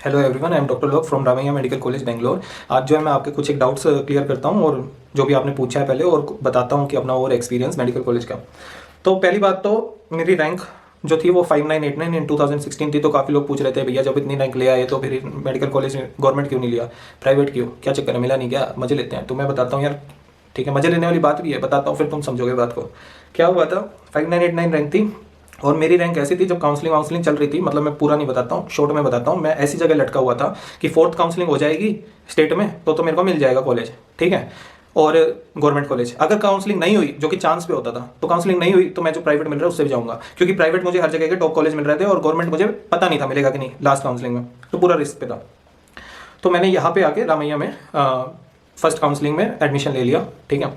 Hello everyone, I am doctor Lok from Ramaiah medical college Bangalore. आज जो है मैं आपके कुछ एक डाउट्स क्लियर करता हूँ और जो भी आपने पूछा है पहले और बताता हूँ कि अपना और एक्सपीरियंस मेडिकल कॉलेज का। तो पहली बात तो मेरी रैंक जो थी वो 5989 इन 2016 थी। तो काफ़ी लोग पूछ रहे थे भैया जब इतनी रैंक ले आए तो फिर मेडिकल कॉलेज गवर्नमेंट क्यों नहीं लिया, प्राइवेट क्यों, क्या चक्कर है, मिला नहीं क्या, मजे लेते हैं। तो मैं बताता हूँ यार, ठीक है, मजे लेने वाली बात भी है, बताता हूँ फिर तुम समझोगे बात को। क्या हुआ था, 5989 रैंक थी और मेरी रैंक ऐसी थी जब काउंसलिंग चल रही थी, मतलब मैं पूरा नहीं बताता हूँ, शॉर्ट में बताता हूँ। मैं ऐसी जगह लटका हुआ था कि फोर्थ काउंसलिंग हो जाएगी स्टेट में तो मेरे को मिल जाएगा कॉलेज, ठीक है, और गवर्नमेंट कॉलेज। अगर काउंसलिंग नहीं हुई, जो कि चांस पे होता था, तो काउंसलिंग नहीं हुई तो मैं जो प्राइवेट मिल रहा है उससे भी जाऊंगा, क्योंकि प्राइवेट मुझे हर जगह के टॉप कॉलेज मिल रहे थे और गवर्नमेंट मुझे पता नहीं था मिलेगा कि नहीं लास्ट काउंसलिंग में, तो पूरा रिस्क पे था। तो मैंने यहाँ पे आके रामैया में फर्स्ट काउंसलिंग में एडमिशन ले लिया, ठीक है।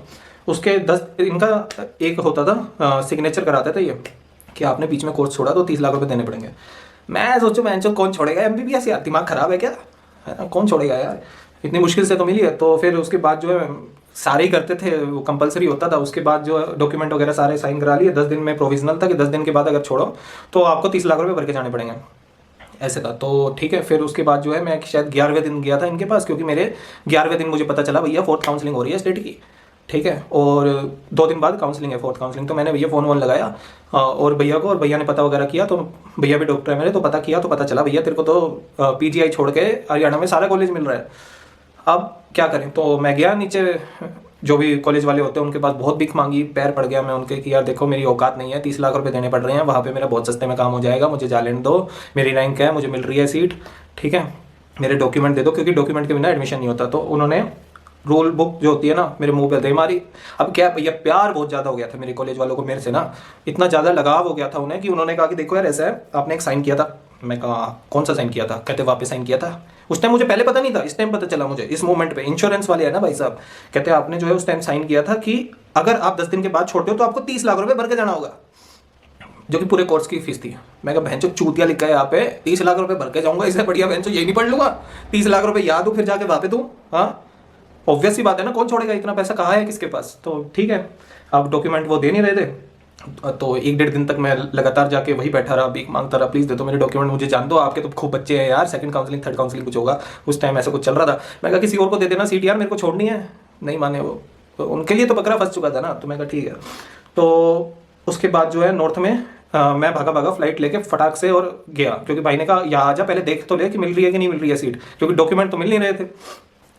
उसके 10 इनका एक होता था, सिग्नेचर कराते थे ये कि आपने बीच में कोर्स छोड़ा तो 30 लाख रुपए देने पड़ेंगे। मैं सोचूं मैं कौन छोड़ेगा एमबीबीएस, यार दिमाग खराब है क्या, है ना, कौन छोड़ेगा यार, इतनी मुश्किल से तो मिली है। तो फिर उसके बाद जो है सारे ही करते थे, वो कंपलसरी होता था। उसके बाद जो डॉक्यूमेंट वगैरह सारे साइन करा लिए, 10 दिन में प्रोविजनल था कि 10 दिन के बाद अगर छोड़ो तो आपको 30 लाख रुपए भर के जाने पड़ेंगे, ऐसे था। तो ठीक है, फिर उसके बाद जो है मैं शायद 11वें दिन गया था इनके पास, क्योंकि मेरे 11वें दिन मुझे पता चला भैया फोर्थ काउंसलिंग हो रही है स्टेट की, ठीक है, और 2 दिन बाद काउंसलिंग है, फोर्थ काउंसलिंग। तो मैंने भैया फ़ोन वोन लगाया और भैया को, और भैया ने पता वगैरह किया, तो भैया भी डॉक्टर है मेरे, तो पता किया तो पता चला भैया तेरे को तो पीजीआई छोड़ के हरियाणा में सारा कॉलेज मिल रहा है, अब क्या करें। तो मैं गया नीचे, जो भी कॉलेज वाले होते हैं उनके पास बहुत भीख मांगी, पैर पड़ गया मैं उनके कि यार देखो मेरी औकात नहीं है, 30 लाख रुपए देने पड़ रहे हैं, वहाँ पे मेरा बहुत सस्ते में काम हो जाएगा, मुझे जा लेने दो, मेरी रैंक है, मुझे मिल रही है सीट, ठीक है, मेरे डॉक्यूमेंट दे दो, क्योंकि डॉक्यूमेंट के बिना एडमिशन नहीं होता। तो उन्होंने रोल बुक जो होती है ना मेरे मुंह पे दे मारी। अब क्या भैया, प्यार बहुत ज़्यादा हो गया था मेरे कॉलेज वालों को मेरे से ना, इतना ज़्यादा लगाव हो गया था उन्हें कि उन्होंने कहा कि देखो यार ऐसा है, आपने एक साइन किया था। मैं कहा कौन सा साइन किया था, कहते वापस साइन किया था। उस टाइम मुझे पहले पता नहीं था, इस टाइम पता चला मुझे, इस मोमेंट पे। इंश्योरेंस वाले है ना भाई साहब, कहते हैं आपने जो है उस टाइम साइन किया था कि अगर आप 10 दिन के बाद छोड़ते हो तो आपको 30 लाख रुपए भर के जाना होगा, जो कि पूरे कोर्स की फीस थी। मैं कहा बहन चो चूतिया लिखा है यहाँ पे, 30 लाख रुपए भर के जाऊंगा, इससे बढ़िया बहन चो यही नहीं पढ़ लूंगा, 30 लाख रुपए याद हो फिर जाके वहाँ पे दूँ। हाँ, ऑब्वियस सी बात है ना, कौन छोड़ेगा, इतना पैसा कहाँ है किसके पास। तो ठीक है, अब डॉक्यूमेंट वो दे नहीं रहे थे, तो 1-1.5 दिन तक मैं लगातार जाके वही बैठा रहा, भीख मांगता रहा, प्लीज़ दे दो मेरे डॉक्यूमेंट, मुझे जान दो, आपके तो खूब बच्चे हैं यार, सेकंड काउंसलिंग थर्ड काउंसलिंग कुछ होगा, उस टाइम ऐसा कुछ चल रहा था। मैं कहा किसी और को दे देना सीट यार, मेरे को छोड़नी है। नहीं माने वो, तो उनके लिए तो बकरा फंस चुका था ना, तो मैं कहा ठीक है। तो उसके बाद जो है नॉर्थ में मैं भागा भागा फ्लाइट लेके फटाक से और गया, क्योंकि भाई ने कहा यहाँ आ जा, पहले देख तो ले कि मिल रही है कि नहीं मिल रही है सीट, क्योंकि डॉक्यूमेंट तो मिल नहीं रहे थे।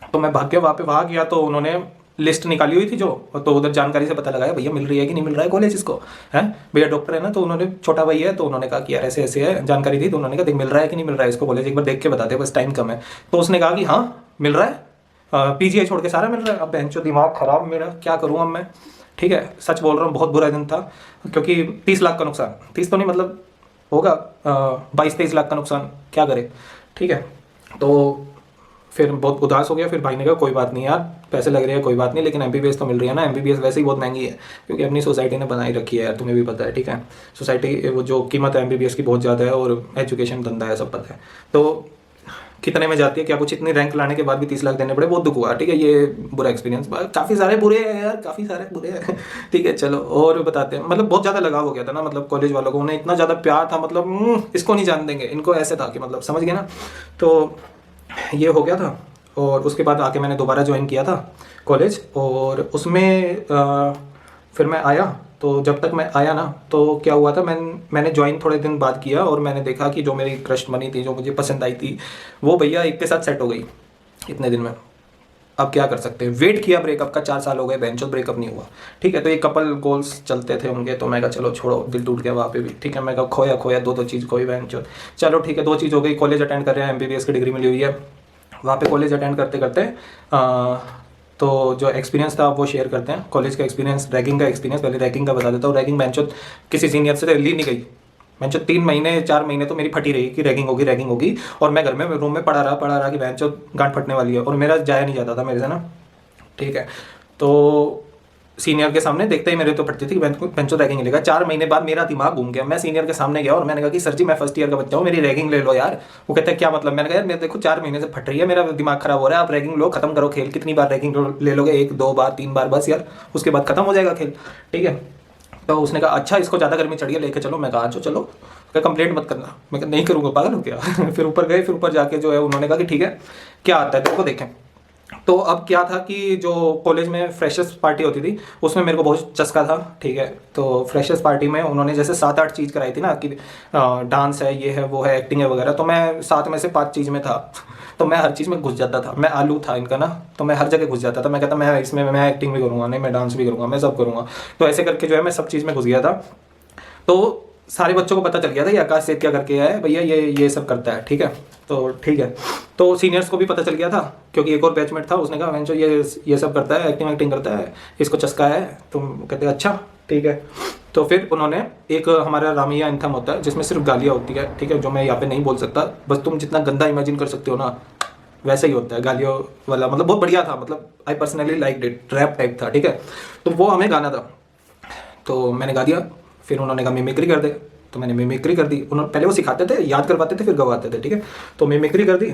तो मैं भाग के वहाँ गया, तो उन्होंने लिस्ट निकाली हुई थी जो, तो उधर जानकारी से पता लगाया भैया मिल रही है कि नहीं मिल रहा है कॉलेज इसको, है भैया डॉक्टर है ना, तो उन्होंने, छोटा भाई है, तो उन्होंने कहा कि यार ऐसे ऐसे है, जानकारी दी, तो उन्होंने कहा देख मिल रहा है कि नहीं मिल रहा है इसको कॉलेज, एक बार देख के बता दे, बस टाइम कम है। तो उसने कहा कि हाँ मिल रहा है, पीजीआई छोड़ के सारा मिल रहा है। अब बहन चो दिमाग खराब मेरा, क्या करूँ अब मैं, ठीक है, सच बोल रहा हूँ, बहुत बुरा दिन था, क्योंकि 30 लाख का नुकसान, 30 तो नहीं मतलब होगा 22-23 लाख का नुकसान, क्या करे, ठीक है। तो फिर बहुत उदास हो गया। फिर भाई ने कहा कोई बात नहीं यार, पैसे लग रहे हैं कोई बात नहीं, लेकिन एमबीबीएस तो मिल रही है ना, एमबीबीएस वैसे ही बहुत महंगी है, क्योंकि अपनी सोसाइटी ने बनाई रखी है यार, तुम्हें भी पता है, ठीक है, सोसाइटी वो जो कीमत है एमबीबीएस की बहुत ज़्यादा है, और एजुकेशन धंधा है, सब पता है। तो कितने में जाती है, क्या कुछ इतनी रैंक लाने के बाद भी 30 लाख देने पड़े, बहुत दुख हुआ, ठीक है, ये बुरा एक्सपीरियंस। काफ़ी सारे बुरे हैं यार, काफ़ी सारे बुरे हैं ठीक है, चलो और बताते हैं। मतलब बहुत ज़्यादा लगाव हो गया था ना, मतलब कॉलेज वालों को, उन्हें इतना ज़्यादा प्यार था, मतलब इसको नहीं जान देंगे, इनको ऐसे था कि मतलब समझ गए ना। तो ये हो गया था, और उसके बाद आके मैंने दोबारा ज्वाइन किया था कॉलेज, और उसमें फिर मैं आया। तो जब तक मैं आया ना, तो क्या हुआ था, मैंने ज्वाइन थोड़े दिन बाद किया, और मैंने देखा कि जो मेरी क्रश बनी थी, जो मुझे पसंद आई थी, वो भैया एक के साथ सेट हो गई इतने दिन में। अब क्या कर सकते हैं, वेट किया ब्रेकअप का, 4 साल हो गए, बेंचो ब्रेकअप नहीं हुआ, ठीक है। तो ये कपल गोल्स चलते थे उनके, तो मैं कहा चलो छोड़ो, दिल टूट गया वहाँ पे भी, ठीक है। मैं कहा खोया खोया, दो चीज़ खोई बेंचो, चलो ठीक है, 2 चीज़ हो गई, कॉलेज अटेंड कर रहे हैं, एमबीबीएस की डिग्री मिली हुई है, वहाँ पे कॉलेज अटेंड करते करते तो जो एक्सपीरियंस था वो शेयर करते हैं, कॉलेज का एक्सपीरियंस, रैगिंग का एक्सपीरियंस। पहले रैगिंग का बता देता हूँ। रैगिंग बेंचो किसी सीनियर से ली नहीं गई, बेंचो 3 महीने 4 महीने तो मेरी फटी रही कि रैगिंग होगी, और मैं घर में रूम में पड़ा रहा कि बेंचो गांठ फटने वाली है, और मेरा जाया नहीं जाता था मेरे से ना, ठीक है। तो सीनियर के सामने देखते ही मेरे तो फटती थी कि बेंचो रैगिंग लेगा। 4 महीने बाद मेरा दिमाग घूम गया, मैं सीनियर के सामने गया और मैंने कहा कि सर जी मैं फर्स्ट ईयर का बच्चा हूँ, मेरी रैगिंग ले लो यार। वो कहते हैं क्या मतलब, मैंने कहा यार मेरे देखो 4 महीने से फट रही है, मेरा दिमाग खराब हो रहा है, आप रैगिंग लो, खत्म करो खेल। कितनी बार रैगिंग ले लोगे, 1-2 बार 3 बार, बस यार, उसके बाद खत्म हो जाएगा खेल, ठीक है। तो उसने कहा अच्छा इसको ज़्यादा गर्मी चढ़ी है लेके चलो। मैं कहा अच्छा चलो, क्या कंप्लेंट मत करना। मैं कहा नहीं करूँगा, पागल हो क्या। फिर ऊपर गए, फिर ऊपर जाके जो है उन्होंने कहा कि ठीक है क्या आता है तेरे को देखें। तो अब क्या था कि जो कॉलेज में फ्रेशर्स पार्टी होती थी उसमें मेरे को बहुत चस्का था, ठीक है। तो फ्रेशर्स पार्टी में उन्होंने जैसे 7-8 चीज़ कराई थी ना कि डांस है, ये है, वो है, एक्टिंग है वगैरह, तो मैं 7 में से 5 चीज़ में था। तो मैं हर चीज़ में घुस जाता था, मैं आलू था इनका ना, तो मैं हर जगह घुस जाता था। मैं कहता मैं इसमें मैं एक्टिंग भी करूँगा, नहीं मैं डांस भी करूँगा, मैं सब करूँगा। तो ऐसे करके जो है मैं सब चीज़ में घुस गया था। तो सारे बच्चों को पता चल गया था ये आकाश सेठ क्या करके आया है भैया, ये सब करता है, ठीक है। तो ठीक है, तो सीनियर्स को भी पता चल गया था क्योंकि एक और बैचमेट था, उसने कहा जो ये सब करता है, एक्टिंग एक्टिंग करता है, इसको चस्का है। तुम कहते अच्छा ठीक है। तो फिर उन्होंने एक हमारा रामिया एंथम होता है जिसमें सिर्फ गालियाँ होती है, ठीक है, जो मैं यहाँ पे नहीं बोल सकता, बस तुम जितना गंदा इमेजिन कर सकते हो ना वैसा ही होता है गालियों वाला, मतलब बहुत बढ़िया था, मतलब I personally like it, rap type था, ठीक है। तो वो हमें गाना था, तो मैंने गा दिया। फिर उन्होंने कहा मिमिक्री कर दे, तो मैंने मिमिक्री कर दी। उन्होंने पहले वो सिखाते थे, याद करवाते थे, फिर गवाते थे, ठीक है। तो मिमिक्री कर दी।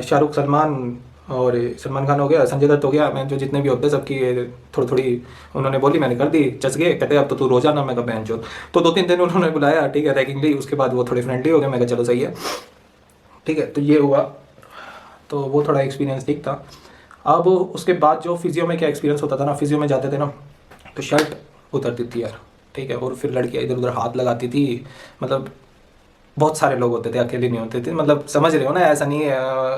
शाहरुख, सलमान और सलमान खान हो गया, संजय दत्त हो गया, मैं जो जितने भी होते सबकी थोड़ी थोड़ी उन्होंने बोली, मैंने कर दी, चच गए। कहते अब तो तू रोजाना, मैं कहा बहन चो। तो 2-3 दिन उन्होंने बुलाया, ठीक है, रैगिंग ली। उसके बाद वो थोड़े फ्रेंडली हो गए, मैं कहा चलो सही है, ठीक है। तो ये हुआ, तो वो थोड़ा एक्सपीरियंस ठीक था। अब उसके बाद जो फिजियो में क्या एक्सपीरियंस होता था ना, फिजियो में जाते थे ना तो शर्ट उतरती थी यार, ठीक है, और फिर लड़कियाँ इधर उधर हाथ लगाती थी, मतलब बहुत सारे लोग होते थे, अकेले नहीं होते थे, मतलब समझ रहे हो ना, ऐसा नहीं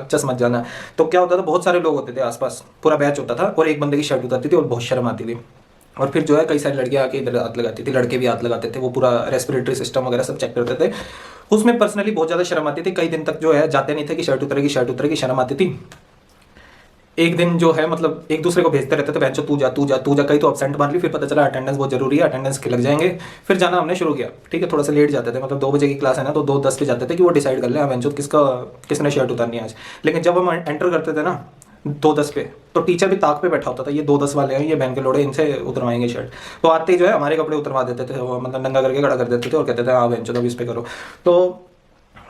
चस मत जाना। तो क्या होता था, बहुत सारे लोग होते थे आसपास, पूरा बैच होता था और एक बंदे की शर्ट उतरती थी और बहुत शर्म आती थी। और फिर जो है कई सारी लड़कियाँ आके इधर हाथ लगाती थी, लड़के भी हाथ लगाते थे, वो पूरा रेस्पिरेटरी सिस्टम वगैरह सब चेक करते थे। उसमें पर्सनली बहुत ज़्यादा शर्म आती थी, कई दिन तक जो है जाते नहीं थे कि शर्ट उतरेगी शर्ट उतरेगी, शर्म आती थी। एक दिन जो है मतलब एक दूसरे को भेजते रहते थे, बहन तू जा तू जा तू जा, कहीं तो अपसेंट मार ली। फिर पता चला अटेंडेंस बहुत जरूरी है, अटेंडेंस के लग जाएंगे। फिर जाना हमने शुरू किया, ठीक है, थोड़ा सा लेट जाते थे, मतलब 2 बजे की क्लास है ना, तो 2:10 पे जाते थे कि वो डिसाइड कर ले बहन किसने शर्ट उतारनी है आज। लेकिन जब हम एंटर करते थे ना 2:10 पे, तो टीचर भी ताक पे बैठा होता था, ये 2:10 वाले हैं, ये बहन के लोड़े, इनसे उतरवाएंगे शर्ट। तो आते ही जो है हमारे कपड़े उतरवा देते थे, मतलब नंगा करके खड़ा कर देते थे और कहते थे हाँ बहन चलो इस पे करो। तो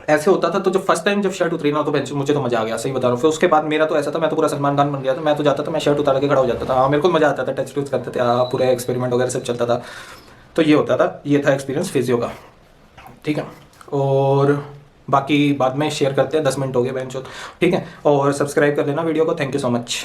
ऐसे होता था। तो जब फर्स्ट टाइम जब शर्ट उतरी ना, तो मुझे तो मजा आ गया, सही बता रहा हूँ। फिर उसके बाद मेरा तो ऐसा था, मैं तो पूरा सलमान खान बन गया था। मैं तो जाता था, मैं शर्ट उतार के खड़ा हो जाता था, हाँ मेरे को मजा आता था, टच टूच करते थे, हाँ पूरे एक्सपेरिमेंट वगैरह सब चलता था। तो ये होता था, ये था एक्सपीरियंस फिजियो का, ठीक है। और बाकी बाद में शेयर करते हैं, 10 मिनट हो गए बेंचो, ठीक है। और सब्सक्राइब कर लेना वीडियो को, थैंक यू सो मच।